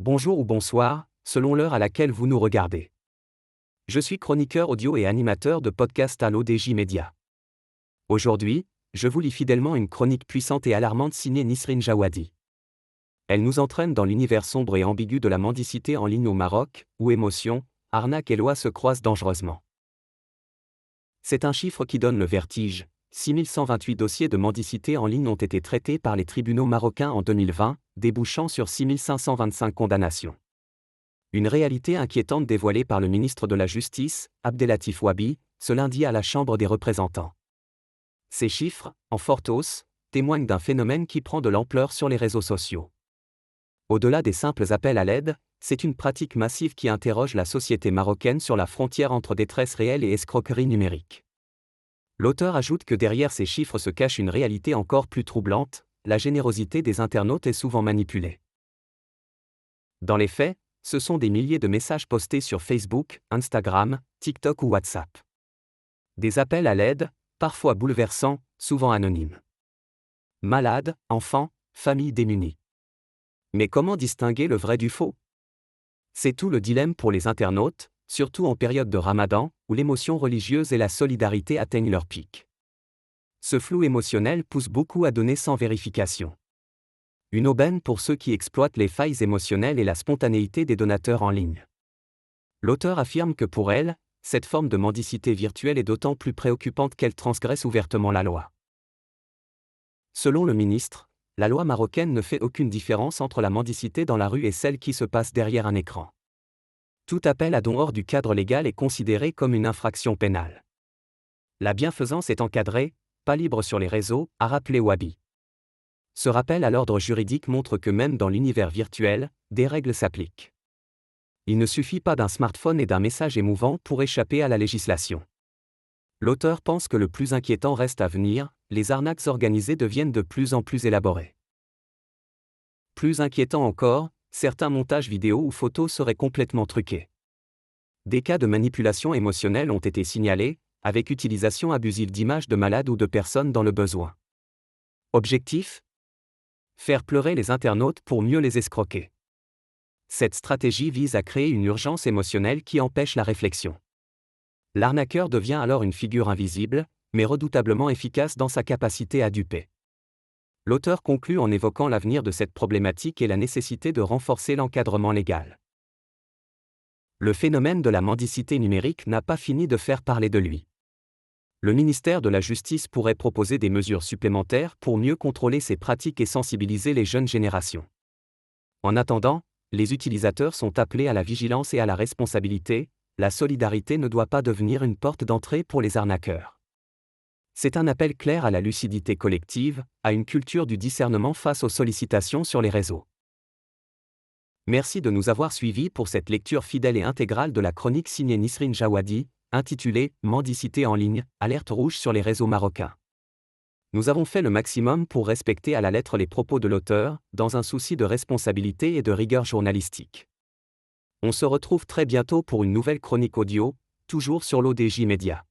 Bonjour ou bonsoir, selon l'heure à laquelle vous nous regardez. Je suis chroniqueur audio et animateur de podcast à l'ODJ Média. Aujourd'hui, je vous lis fidèlement une chronique puissante et alarmante signée Nisrine Jawadi. Elle nous entraîne dans l'univers sombre et ambigu de la mendicité en ligne au Maroc, où émotion, arnaque et loi se croisent dangereusement. C'est un chiffre qui donne le vertige. 6128 dossiers de mendicité en ligne ont été traités par les tribunaux marocains en 2020, débouchant sur 6525 condamnations. Une réalité inquiétante dévoilée par le ministre de la Justice, Abdellatif Wabi, ce lundi à la Chambre des représentants. Ces chiffres, en forte hausse, témoignent d'un phénomène qui prend de l'ampleur sur les réseaux sociaux. Au-delà des simples appels à l'aide, c'est une pratique massive qui interroge la société marocaine sur la frontière entre détresse réelle et escroquerie numérique. L'auteur ajoute que derrière ces chiffres se cache une réalité encore plus troublante, la générosité des internautes est souvent manipulée. Dans les faits, ce sont des milliers de messages postés sur Facebook, Instagram, TikTok ou WhatsApp. Des appels à l'aide, parfois bouleversants, souvent anonymes. Malades, enfants, familles démunies. Mais comment distinguer le vrai du faux ? C'est tout le dilemme pour les internautes, surtout en période de Ramadan, où l'émotion religieuse et la solidarité atteignent leur pic. Ce flou émotionnel pousse beaucoup à donner sans vérification. Une aubaine pour ceux qui exploitent les failles émotionnelles et la spontanéité des donateurs en ligne. L'auteur affirme que pour elle, cette forme de mendicité virtuelle est d'autant plus préoccupante qu'elle transgresse ouvertement la loi. Selon le ministre, la loi marocaine ne fait aucune différence entre la mendicité dans la rue et celle qui se passe derrière un écran. Tout appel à don hors du cadre légal est considéré comme une infraction pénale. La bienfaisance est encadrée, pas libre sur les réseaux, a rappelé Wabi. Ce rappel à l'ordre juridique montre que même dans l'univers virtuel, des règles s'appliquent. Il ne suffit pas d'un smartphone et d'un message émouvant pour échapper à la législation. L'auteur pense que le plus inquiétant reste à venir, les arnaques organisées deviennent de plus en plus élaborées. Plus inquiétant encore, certains montages vidéo ou photos seraient complètement truqués. Des cas de manipulation émotionnelle ont été signalés, avec utilisation abusive d'images de malades ou de personnes dans le besoin. Objectif ? Faire pleurer les internautes pour mieux les escroquer. Cette stratégie vise à créer une urgence émotionnelle qui empêche la réflexion. L'arnaqueur devient alors une figure invisible, mais redoutablement efficace dans sa capacité à duper. L'auteur conclut en évoquant l'avenir de cette problématique et la nécessité de renforcer l'encadrement légal. Le phénomène de la mendicité numérique n'a pas fini de faire parler de lui. Le ministère de la Justice pourrait proposer des mesures supplémentaires pour mieux contrôler ces pratiques et sensibiliser les jeunes générations. En attendant, les utilisateurs sont appelés à la vigilance et à la responsabilité, la solidarité ne doit pas devenir une porte d'entrée pour les arnaqueurs. C'est un appel clair à la lucidité collective, à une culture du discernement face aux sollicitations sur les réseaux. Merci de nous avoir suivis pour cette lecture fidèle et intégrale de la chronique signée Nisrine Jawadi, intitulée « Mendicité en ligne, alerte rouge sur les réseaux marocains ». Nous avons fait le maximum pour respecter à la lettre les propos de l'auteur, dans un souci de responsabilité et de rigueur journalistique. On se retrouve très bientôt pour une nouvelle chronique audio, toujours sur l'ODJ Média.